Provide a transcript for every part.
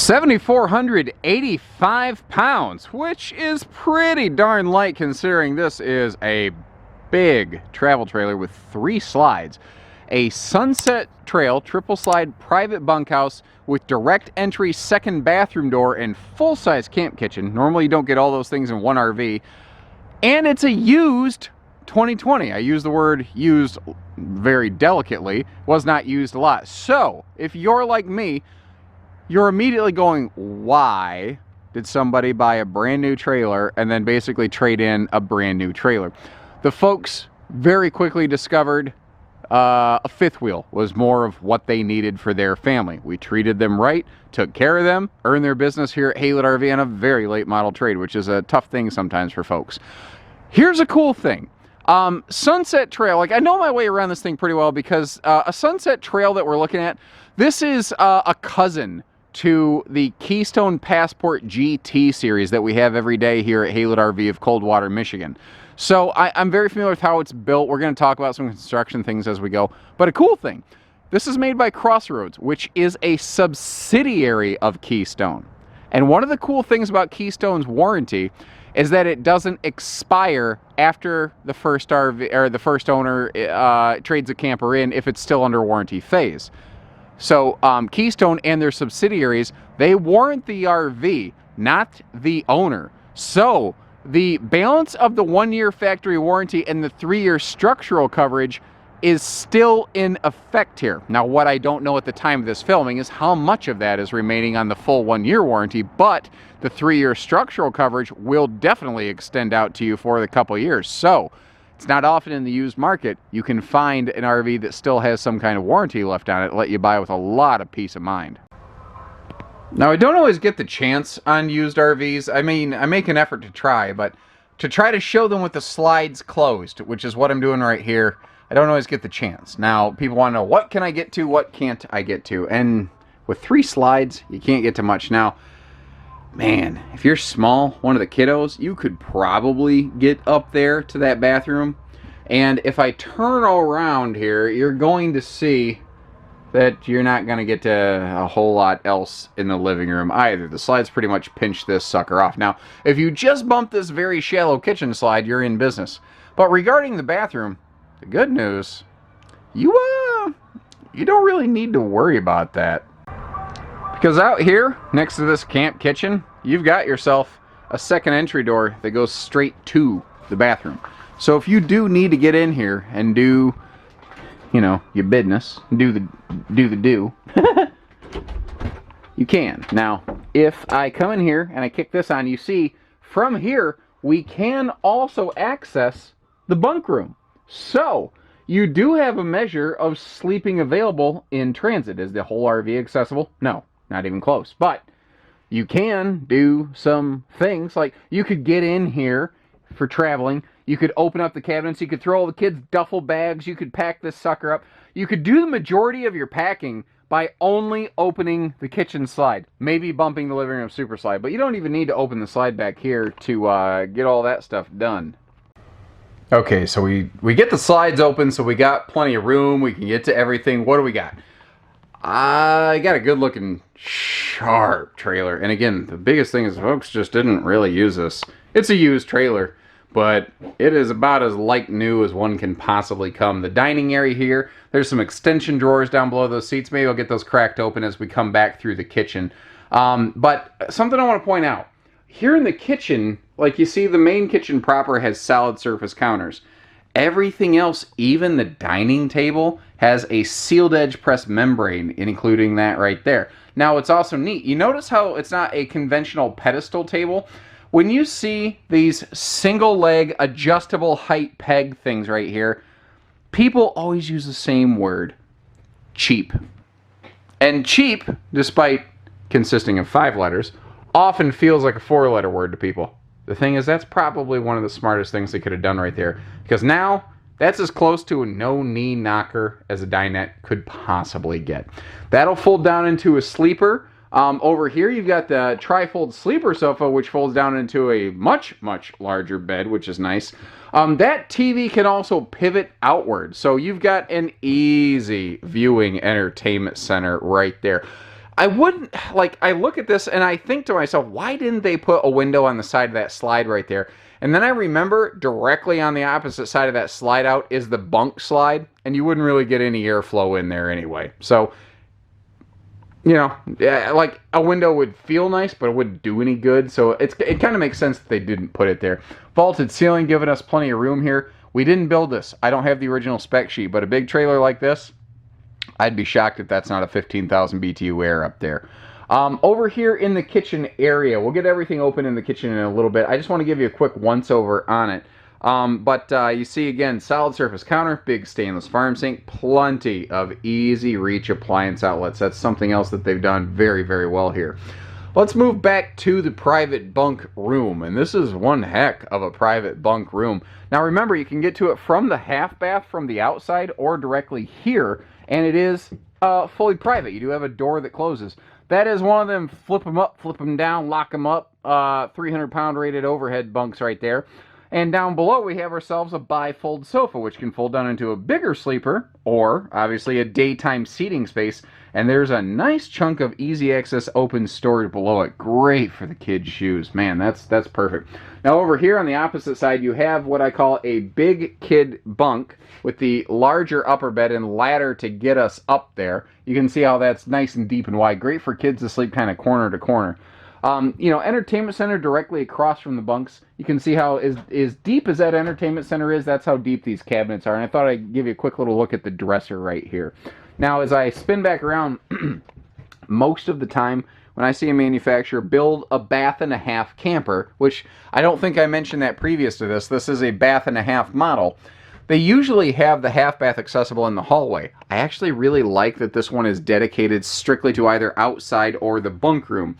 7,485 pounds, which is pretty darn light considering this is a big travel trailer with 3 slides. A Sunset Trail triple slide private bunkhouse with direct entry second bathroom door and full-size camp kitchen. Normally you don't get all those things in one RV. And it's a used 2020. I use the word used very delicately. Was not used a lot. So if you're like me, you're immediately going, why did somebody buy a brand new trailer and then basically trade in a brand new trailer? The folks very quickly discovered a fifth wheel was more of what they needed for their family. We treated them right, took care of them, earned their business here at Haylet RV on a very late model trade, which is a tough thing sometimes for folks. Here's a cool thing. Sunset Trail, like I know my way around this thing pretty well because a Sunset Trail that we're looking at, this is a cousin to the Keystone Passport GT series that we have every day here at Haylet RV of Coldwater, Michigan. So I'm very familiar with how it's built. We're going to talk about some construction things as we go. But a cool thing, this is made by Crossroads, which is a subsidiary of Keystone. And one of the cool things about Keystone's warranty is that it doesn't expire after the first RV or the first owner trades a camper in if it's still under warranty phase. So Keystone and their subsidiaries, they warrant the RV, not the owner. So the balance of the 1-year factory warranty and the 3-year structural coverage is still in effect here. Now, what I don't know at the time of this filming is how much of that is remaining on the full 1-year warranty, but the 3-year structural coverage will definitely extend out to you for the couple years. So it's not often in the used market you can find an RV that still has some kind of warranty left on it, let you buy with a lot of peace of mind. Now, I don't always get the chance on used RVs. I mean, I make an effort to try, but to try to show them with the slides closed, which is what I'm doing right here, I don't always get the chance. Now, people want to know, what can I get to, what can't I get to? And with 3 slides, you can't get to much. Now, man, if you're small, one of the kiddos, you could probably get up there to that bathroom. And if I turn around here, you're going to see that you're not going to get to a whole lot else in the living room either. The slides pretty much pinch this sucker off. Now, if you just bump this very shallow kitchen slide, you're in business. But regarding the bathroom, the good news, you don't really need to worry about that. Because out here, next to this camp kitchen, you've got yourself a second entry door that goes straight to the bathroom. So if you do need to get in here and do, you know, your business, do the you can. Now, if I come in here and I kick this on, you see from here we can also access the bunk room. So you do have a measure of sleeping available in transit. Is the whole RV accessible? No, not even close. But you can do some things like you could get in here for traveling. You could open up the cabinets. You could throw all the kids' duffel bags. You could pack this sucker up. You could do the majority of your packing by only opening the kitchen slide. Maybe bumping the living room super slide. But you don't even need to open the slide back here to get all that stuff done. Okay, so we get the slides open, so we got plenty of room. We can get to everything. What do we got? I got a good-looking, sharp trailer. And again, the biggest thing is folks just didn't really use this. It's a used trailer, but it is about as like new as one can possibly come. The dining area here, there's some extension drawers down below those seats. Maybe I'll get those cracked open as we come back through the kitchen. But something I want to point out. Here in the kitchen, like you see, the main kitchen proper has solid surface counters. Everything else, even the dining table, has a sealed edge pressed membrane, including that right there. Now, it's also neat. You notice how it's not a conventional pedestal table? When you see these single leg adjustable height peg things right here, people always use the same word, cheap. And cheap, despite consisting of 5 letters, often feels like a 4-letter word to people. The thing is, that's probably one of the smartest things they could have done right there. Because now, that's as close to a no-knee knocker as a dinette could possibly get. That'll fold down into a sleeper. Over here, you've got the tri-fold sleeper sofa, which folds down into a much, much larger bed, which is nice. That TV can also pivot outward. So you've got an easy viewing entertainment center right there. I wouldn't, like, I look at this and I think to myself, why didn't they put a window on the side of that slide right there? And then I remember directly on the opposite side of that slide out is the bunk slide, and you wouldn't really get any airflow in there anyway. So, you know, yeah, like a window would feel nice, but it wouldn't do any good. So it kind of makes sense that they didn't put it there. Vaulted ceiling, giving us plenty of room here. We didn't build this. I don't have the original spec sheet, but a big trailer like this, I'd be shocked if that's not a 15,000 BTU air up there. Over here in the kitchen area, we'll get everything open in the kitchen in a little bit. I just want to give you a quick once-over on it. But you see, again, solid surface counter, big stainless farm sink, plenty of easy reach appliance outlets. That's something else that they've done very, very well here. Let's move back to the private bunk room, and this is one heck of a private bunk room. Now remember, you can get to it from the half bath from the outside or directly here, and it is fully private. You do have a door that closes. That is one of them flip them up, flip them down, lock them up, 300-pound rated overhead bunks right there. And down below we have ourselves a bifold sofa, which can fold down into a bigger sleeper, or obviously a daytime seating space. And there's a nice chunk of easy access open storage below it. Great for the kids' shoes. Man, that's perfect. Now over here on the opposite side, you have what I call a big kid bunk with the larger upper bed and ladder to get us up there. You can see how that's nice and deep and wide. Great for kids to sleep kind of corner to corner. You know, entertainment center directly across from the bunks. You can see how as deep as that entertainment center is, that's how deep these cabinets are. And I thought I'd give you a quick little look at the dresser right here. Now, as I spin back around, most of the time when I see a manufacturer build a bath and a half camper, which I don't think I mentioned that previous to this, this is a bath and a half model, they usually have the half bath accessible in the hallway. I actually really like that this one is dedicated strictly to either outside or the bunk room,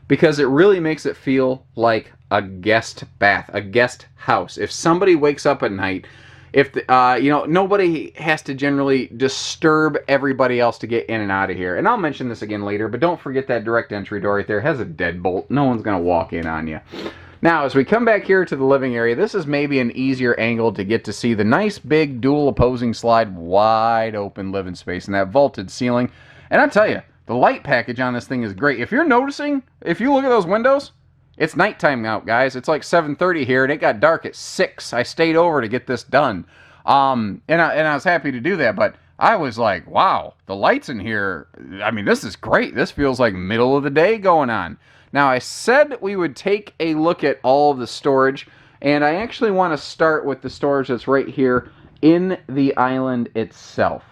because it really makes it feel like a guest bath, a guest house. If somebody wakes up at night, if you know, nobody has to generally disturb everybody else to get in and out of here. And I'll mention this again later, but don't forget that direct entry door right there has a deadbolt. No one's going to walk in on you. Now, as we come back here to the living area, this is maybe an easier angle to get to see the nice big dual opposing slide, wide open living space and that vaulted ceiling. And I tell you, the light package on this thing is great. If you're noticing, if you look at those windows, it's nighttime out, guys. It's like 7:30 here, and it got dark at 6. I stayed over to get this done. And I was happy to do that, but I was like, wow, the lights in here, I mean, this is great. This feels like middle of the day going on. Now, I said we would take a look at all of the storage, and I actually want to start with the storage that's right here in the island itself.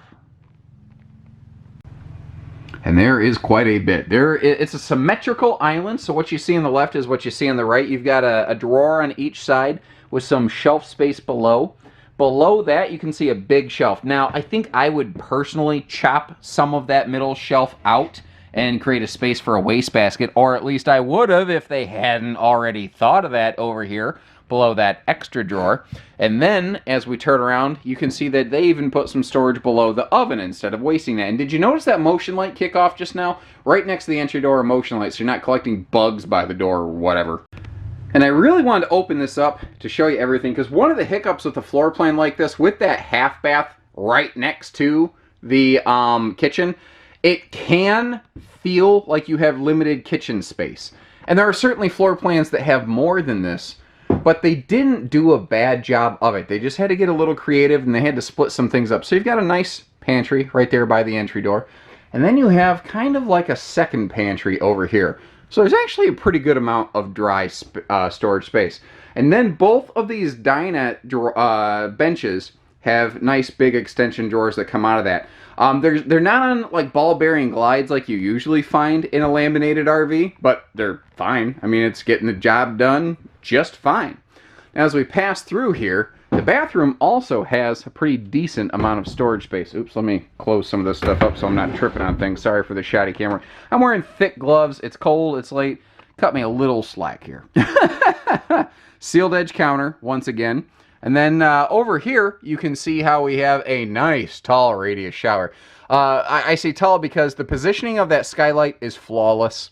And there is quite a bit. It's a symmetrical island, so what you see on the left is what you see on the right. You've got a drawer on each side with some shelf space below. Below that, you can see a big shelf. Now, I think I would personally chop some of that middle shelf out and create a space for a wastebasket, or at least I would have if they hadn't already thought of that over here below that extra drawer. And then as we turn around, you can see that they even put some storage below the oven instead of wasting that. And did you notice that motion light kick off just now? Right next to the entry door, a motion light, so you're not collecting bugs by the door or whatever. And I really wanted to open this up to show you everything, because one of the hiccups with a floor plan like this, with that half bath right next to the kitchen, it can feel like you have limited kitchen space. And there are certainly floor plans that have more than this, but they didn't do a bad job of it. They just had to get a little creative, and they had to split some things up. So you've got a nice pantry right there by the entry door. And then you have kind of like a second pantry over here. So there's actually a pretty good amount of dry storage space. And then both of these dinette benches have nice big extension drawers that come out of that. They're not on like ball bearing glides like you usually find in a laminated RV, but they're fine. I mean, it's getting the job done just fine. Now, as we pass through here, the bathroom also has a pretty decent amount of storage space. Oops, let me close some of this stuff up so I'm not tripping on things. Sorry for the shoddy camera. I'm wearing thick gloves. It's cold. It's late. Cut me a little slack here. Sealed edge counter, once again. And then over here, you can see how we have a nice, tall radius shower. I say tall because the positioning of that skylight is flawless.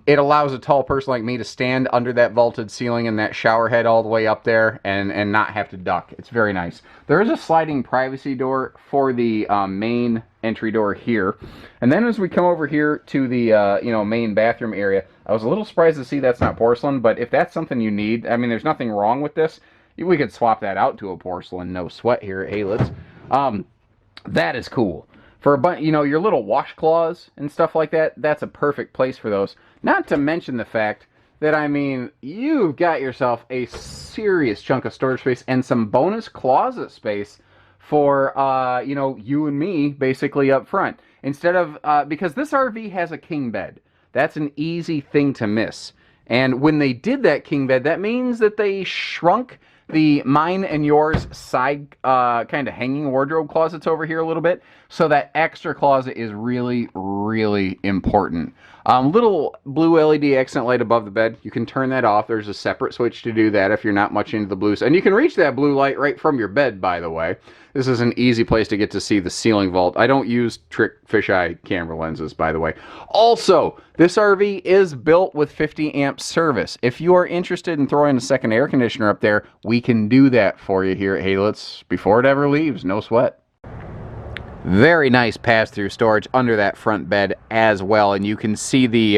It allows a tall person like me to stand under that vaulted ceiling and that shower head all the way up there and not have to duck. It's very nice. There is a sliding privacy door for the main entry door here. And then as we come over here to the main bathroom area, I was a little surprised to see that's not porcelain, but if that's something you need, I mean, there's nothing wrong with this. We could swap that out to a porcelain, no sweat here at Haylitz. That is cool. For a bunch, your little washcloths and stuff like that, that's a perfect place for those. Not to mention the fact that, I mean, you've got yourself a serious chunk of storage space and some bonus closet space for, you and me, basically, up front. Instead of, because this RV has a king bed. That's an easy thing to miss. And when they did that king bed, that means that they shrunk the mine and yours side kind of hanging wardrobe closets over here a little bit. So that extra closet is really, really important. Little blue LED accent light above the bed. You can turn that off. There's a separate switch to do that if you're not much into the blues. And you can reach that blue light right from your bed, by the way. This is an easy place to get to see the ceiling vault. I don't use trick fisheye camera lenses, by the way. Also, this RV is built with 50 amp service. If you are interested in throwing a second air conditioner up there, we can do that for you here at Haylitz before it ever leaves. No sweat. Very nice pass-through storage under that front bed as well, and you can see the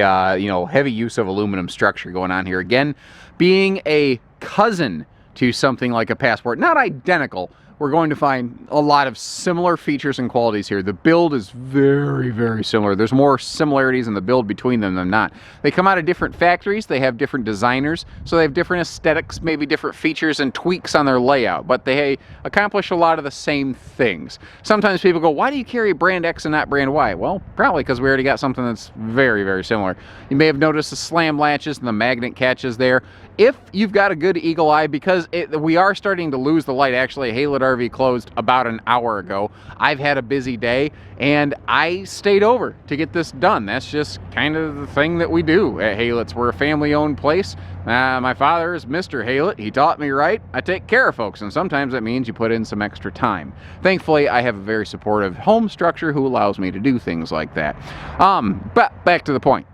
heavy use of aluminum structure going on here. Again, being a cousin to something like a Passport, not identical. We're going to find a lot of similar features and qualities here. The build is very, very similar. There's more similarities in the build between them than not. They come out of different factories. They have different designers, so they have different aesthetics, maybe different features and tweaks on their layout, but they accomplish a lot of the same things. Sometimes people go, why do you carry brand X and not brand Y? Well, probably because we already got something that's very, very similar. You may have noticed the slam latches and the magnet catches there. If you've got a good eagle eye, because we are starting to lose the light. Actually, Haylett RV closed about an hour ago. I've had a busy day, and I stayed over to get this done. That's just kind of the thing that we do at Haylett's. We're a family-owned place. My father is Mr. Haylett. He taught me right. I take care of folks, and sometimes that means you put in some extra time. Thankfully, I have a very supportive home structure who allows me to do things like that. But back to the point.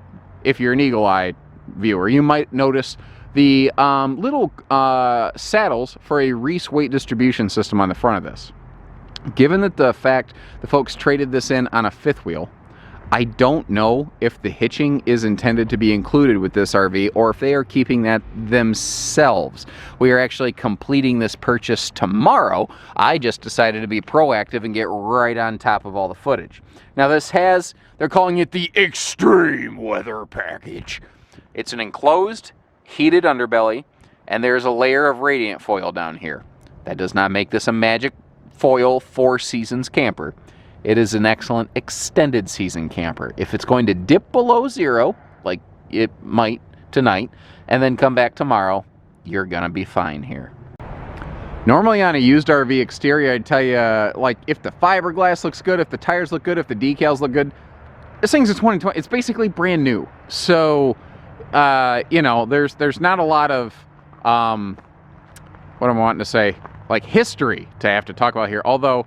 If you're an eagle-eyed viewer, you might notice the little saddles for a Reese weight distribution system on the front of this. Given that the fact the folks traded this in on a fifth wheel, I don't know if the hitching is intended to be included with this RV or if they are keeping that themselves. We are actually completing this purchase tomorrow. I just decided to be proactive and get right on top of all the footage. Now this has, they're calling it the extreme weather package. It's an enclosed heated underbelly, and there's a layer of radiant foil down here. That does not make this a magic foil 4 seasons camper. It is an excellent extended season camper. If it's going to dip below 0, like it might tonight, and then come back tomorrow, you're gonna be fine here. Normally on a used RV exterior, I'd tell you, like, if the fiberglass looks good, if the tires look good, if the decals look good. This thing's a 2020, it's basically brand new. So there's not a lot of, what am I wanting to say, like history to have to talk about here. Although,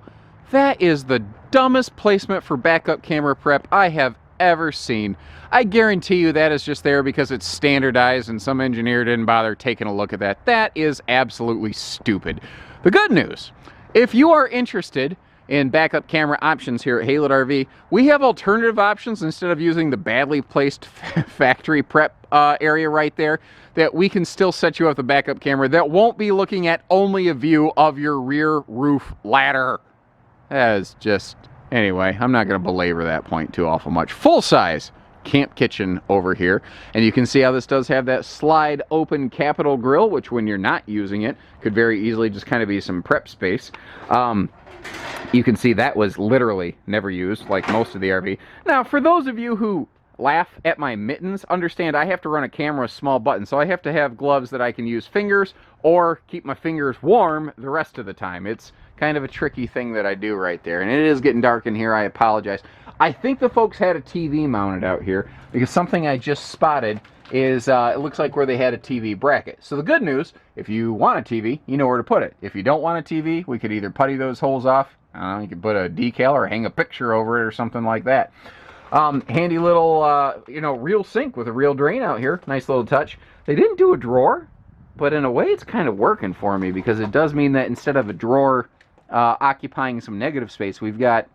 that is the dumbest placement for backup camera prep I have ever seen. I guarantee you that is just there because it's standardized and some engineer didn't bother taking a look at that. That is absolutely stupid. The good news, if you are interested in backup camera options here at Haylett RV, we have alternative options instead of using the badly placed factory prep area right there, that we can still set you up the backup camera that won't be looking at only a view of your rear roof ladder. That is just, anyway, I'm not going to belabor that point too awful much. Full size camp kitchen over here, and you can see how this does have that slide open capital grill, which when you're not using it could very easily just kind of be some prep space. You can see that was literally never used, like most of the RV. Now, for those of you who laugh at my mittens, understand I have to run a camera with small buttons, so I have to have gloves that I can use fingers or keep my fingers warm the rest of the time. It's kind of a tricky thing that I do right there, and it is getting dark in here. I apologize. I think the folks had a TV mounted out here because something I just spotted is it looks like where they had a TV bracket. So the good news, if you want a TV, you know where to put it. If you don't want a TV, we could either putty those holes off. I don't know, you could put a decal or hang a picture over it or something like that. Handy little, you know, real sink with a real drain out here. Nice little touch. They didn't do a drawer, but in a way it's kind of working for me because it does mean that instead of a drawer occupying some negative space, we've got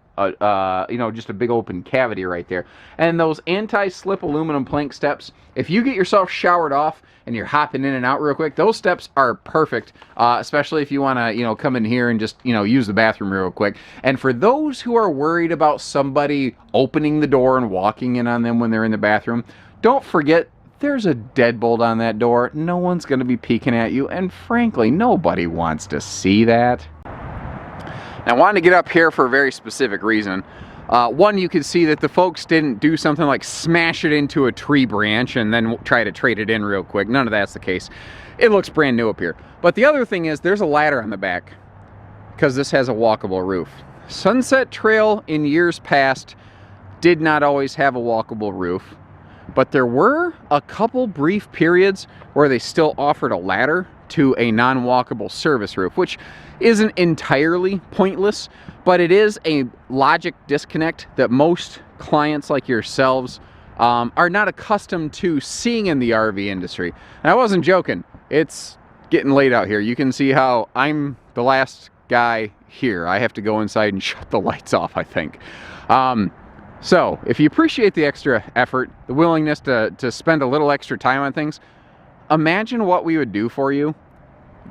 you know, just a big open cavity right there. And those anti-slip aluminum plank steps, if you get yourself showered off and you're hopping in and out real quick, those steps are perfect, especially if you want to, you know, come in here and just, you know, use the bathroom real quick. And for those who are worried about somebody opening the door and walking in on them when they're in the bathroom, don't forget there's a deadbolt on that door. No one's going to be peeking at you, and frankly, nobody wants to see that. Now, I wanted to get up here for a very specific reason. One, you could see that the folks didn't do something like smash it into a tree branch and then try to trade it in real quick. None of that's the case. It looks brand new up here. But the other thing is there's a ladder on the back because this has a walkable roof. Sunset Trail in years past did not always have a walkable roof, but there were a couple brief periods where they still offered a ladder to a non-walkable service roof, which isn't entirely pointless, but it is a logic disconnect that most clients like yourselves are not accustomed to seeing in the RV industry. And I wasn't joking. It's getting late out here. You can see how I'm the last guy here. I have to go inside and shut the lights off, I think. So if you appreciate the extra effort, the willingness to spend a little extra time on things, imagine what we would do for you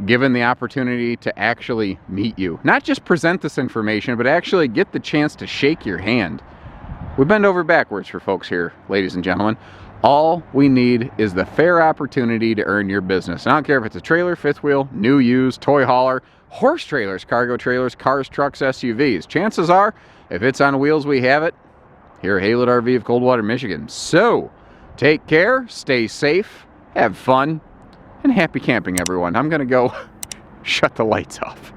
given the opportunity to actually meet you. Not just present this information, but actually get the chance to shake your hand. We bend over backwards for folks here, ladies and gentlemen. All we need is the fair opportunity to earn your business. And I don't care if it's a trailer, fifth wheel, new, used, toy hauler, horse trailers, cargo trailers, cars, trucks, SUVs. Chances are, if it's on wheels, we have it here at Haylett RV of Coldwater, Michigan. So, take care, stay safe, have fun, and happy camping, everyone. I'm going to go shut the lights off.